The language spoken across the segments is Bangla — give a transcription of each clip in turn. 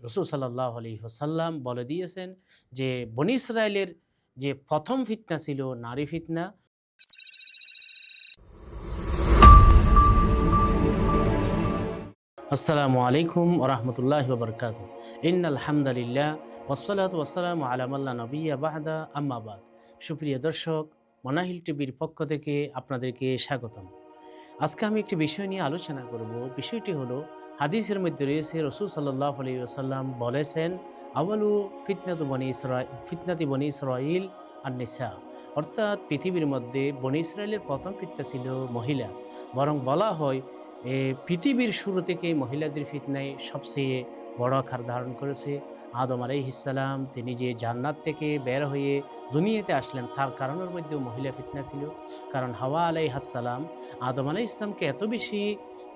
রাসূল সাল্লাল্লাহু আলাইহি ওয়াসাল্লাম বলে দিয়েছেন যে বনী ইসরাইলের যে প্রথম ফিতনা ছিল নারী ফিতনা। আসসালামু আলাইকুম ওয়া রাহমাতুল্লাহি ওয়া বারাকাতুহু। ইন্নাল হামদালিল্লাহ ওয়াসসালাতু ওয়াসসালামু আলা মান লা নাবিয়্যা বা'দা, আম্মা বাদ। সুপ্রিয় দর্শক, মানাহিল টিভির পক্ষ থেকে আপনাদেরকে স্বাগতম। আজকে আমি একটি বিষয় নিয়ে আলোচনা করব। বিষয়টি হলো, হাদিসের মধ্যে রয়েছে রাসূল সাল্লাল্লাহু আলাইহি ওয়াসাল্লাম বলেছেন, আউয়ালু ফিতনাতি বনী ইসরাইল আন-নিসা। অর্থাৎ পৃথিবীর মধ্যে বনী ইসরাইলের প্রথম ফিতনা ছিল মহিলা। বরং বলা হয় পৃথিবীর শুরু থেকেই মহিলাদের ফিতনায় সবচেয়ে বড় আকার ধারণ করেছে। আদম আলাইহিস সালাম তিনি যে জান্নাত থেকে বের হয়ে দুনিয়াতে আসলেন, তার কারণের মধ্যেও মহিলা ফিতনা ছিল। কারণ হাওয়া আলাইহিস সালাম আদম আলাইহিস সালামকে এত বেশি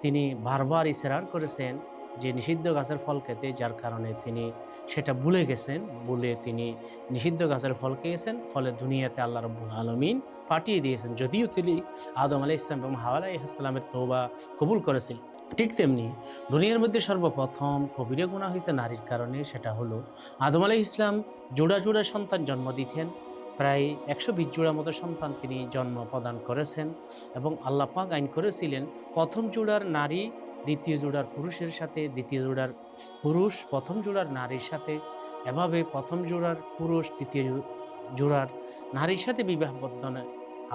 তিনি বারবার ইসরার করেছেন যে নিষিদ্ধ গাছের ফল খেতে, যার কারণে তিনি সেটা ভুলে গেছেন। ভুলে তিনি নিষিদ্ধ গাছের ফল খেয়েছেন, ফলে দুনিয়াতে আল্লাহ রাব্বুল আলামিন পাঠিয়ে দিয়েছেন। যদিও তিনি আদম আলাইহিস সালাম এবং হাওয়া আলাইহিস সালামের তওবা কবুল করেছিলেন। ঠিক তেমনি দুনিয়ার মধ্যে সর্বপ্রথম কবিরা গুনাহ হয়েছে নারীর কারণে। সেটা হলো আদম আলাইহিস সালাম জোড়া জোড়া সন্তান জন্ম দিতেন। প্রায় ১২০ জোড়া মতো সন্তান তিনি জন্ম প্রদান করেছেন এবং আল্লাহ পাক আইন করেছিলেন, প্রথম জোড়ার নারী দ্বিতীয় জোড়ার পুরুষের সাথে, দ্বিতীয় জোড়ার পুরুষ প্রথম জোড়ার নারীর সাথে, এভাবে প্রথম জোড়ার পুরুষ দ্বিতীয় জোড়ার নারীর সাথে বিবাহ বন্ধনে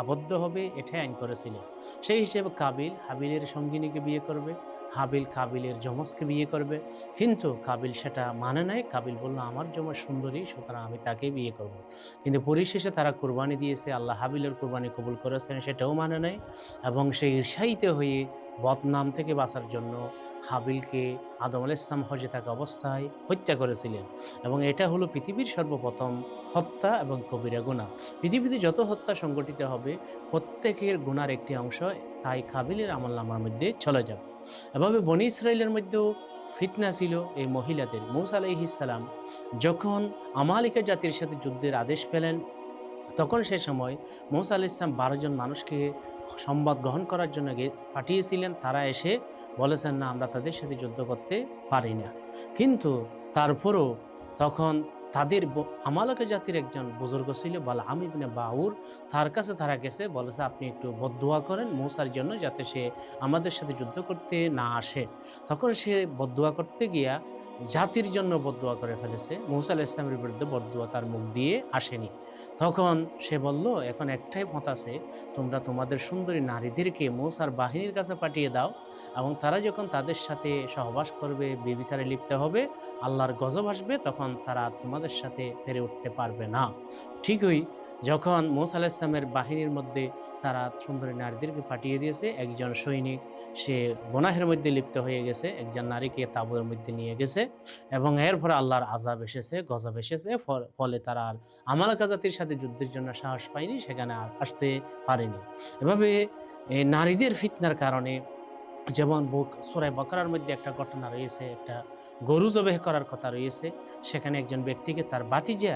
আবদ্ধ হবে, এটাই আইন করেছিলেন। সেই হিসেবে কাবিল হাবিলের সঙ্গিনীকে বিয়ে করবে, হাবিল কাবিলের যমজকে বিয়ে করবে। কিন্তু কাবিল সেটা মানে নাই। কাবিল বলল, আমার যমজ সুন্দরী, সুতরাং আমি তাকে বিয়ে করব। কিন্তু পরিশেষে তারা কোরবানি দিয়েছে, আল্লাহ হাবিলের কোরবানি কবুল করেছেন, সেটাও মানে নাই। এবং সে ঈর্ষায়িত হয়ে বদনাম থেকে বাঁচার জন্য হাবিলকে আদম আলাইহিস সালাম হজে থাকা অবস্থায় হত্যা করেছিলেন। এবং এটা হলো পৃথিবীর সর্বপ্রথম হত্যা এবং কবিরা গুনাহ। পৃথিবীতে যত হত্যা সংগঠিত হবে, প্রত্যেকের গুনার একটি অংশ তাই কাবিলের আমলনামার মধ্যে চলে যাবে। এভাবে বনী ইসরাইলের মধ্যেও ফিতনা ছিল এই মহিলাদের। মূসা আলাইহিস সালাম যখন আমালিকা জাতির সাথে যুদ্ধের আদেশ পেলেন, তখন সে সময় মূসা আলাইহিস সালাম ১২ জন মানুষকে সংবাদ গ্রহণ করার জন্য পাঠিয়েছিলেন। তারা এসে বলেছেন, না, আমরা তাদের সাথে যুদ্ধ করতে পারি না। কিন্তু তারপরও তখন তাদের আমালকে জাতির একজন বুজুর্গ ছিল বালআম ইবনে বাউর, তার কাছে তারা গেছে, বলেছে, আপনি একটু বদদুয়া করেন মূসার জন্য, যাতে সে আমাদের সাথে যুদ্ধ করতে না আসে। তখন সে বদদুয়া করতে গিয়া জাতির জন্য বদদুয়া করে ফেলেছে। মূসা আলাইহিস সালামের বিরুদ্ধে বদদুয়া তার মুখ দিয়ে আসেনি। তখন সে বলল, এখন একটাই পথ আছে, তোমরা তোমাদের সুন্দরী নারীদেরকে মূসার বাহিনীর কাছে পাঠিয়ে দাও, এবং তারা যখন তাদের সাথে সহবাস করবে, ব্যভিচারে লিপ্ত হবে, আল্লাহর গজব আসবে, তখন তারা তোমাদের সাথে পেরে উঠতে পারবে না। ঠিকই যখন মূসা আলাইহিস সালামের বাহিনীর মধ্যে তারা সুন্দরী নারীদেরকে পাঠিয়ে দিয়েছে, একজন সৈনিক সে গুনাহের মধ্যে লিপ্ত হয়ে গেছে, একজন নারীকে তাঁবুর মধ্যে নিয়ে গেছে, এবং এরপর আল্লাহর আযাব এসেছে, গজব এসেছে। ফলে তারা আর আমালকা জাতির সাথে যুদ্ধের জন্য সাহস পায়নি, সেখানে আর আসতে পারেনি। এভাবে নারীদের ফিতনার কারণে, যেমন সূরা বাকারার মধ্যে একটা ঘটনা রয়েছে, একটা গরু জবেহ করার কথা রয়েছে। সেখানে একজন ব্যক্তিকে তার ভাতিজা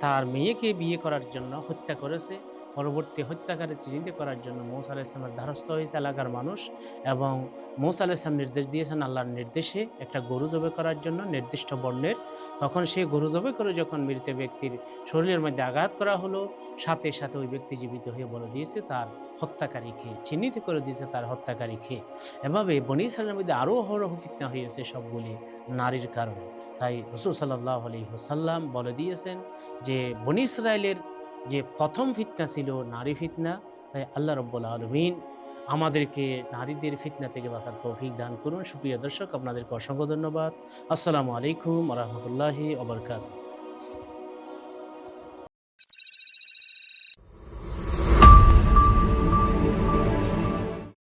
তার মেয়েকে বিয়ে করার জন্য হত্যা করেছে। পরবর্তী হত্যাকারী চিহ্নিত করার জন্য মূসা আলাইহিস সালামের দ্বারস্থ হয়েছে এলাকার মানুষ, এবং মূসা আলাইহিস সালাম নির্দেশ দিয়েছেন আল্লাহর নির্দেশে একটা গরু জবেহ করার জন্য নির্দিষ্ট বর্ণের। তখন সেই গরু জবেহ করে যখন মৃত ব্যক্তির শরীরের মধ্যে আঘাত করা হলো, সাথে সাথে ওই ব্যক্তি জীবিত হয়ে বলে দিয়েছে তার হত্যাকারীকে, চিহ্নিত করে দিয়েছে তার হত্যাকারীকে। এভাবে বনী ইসরাইলের মধ্যে আরও অহরহ ফিতনা হয়েছে, সবগুলি নারীর কারণে। তাই রাসূল সাল্লাল্লাহু আলাইহি ওয়াসাল্লাম বলে দিয়েছেন যে বনী ইসরাইলের যে প্রথম ফিতনা ছিল নারী ফিতনা। তাই আল্লাহ রাব্বুল আলামিন আমাদেরকে নারীদের ফিতনা থেকে বাঁচার তৌফিক দান করুন। সুপ্রিয় দর্শক, আপনাদেরকে অসংখ্য ধন্যবাদ। আসসালামু আলাইকুম ওয়া রাহমাতুল্লাহি ওয়া বারাকাতুহু।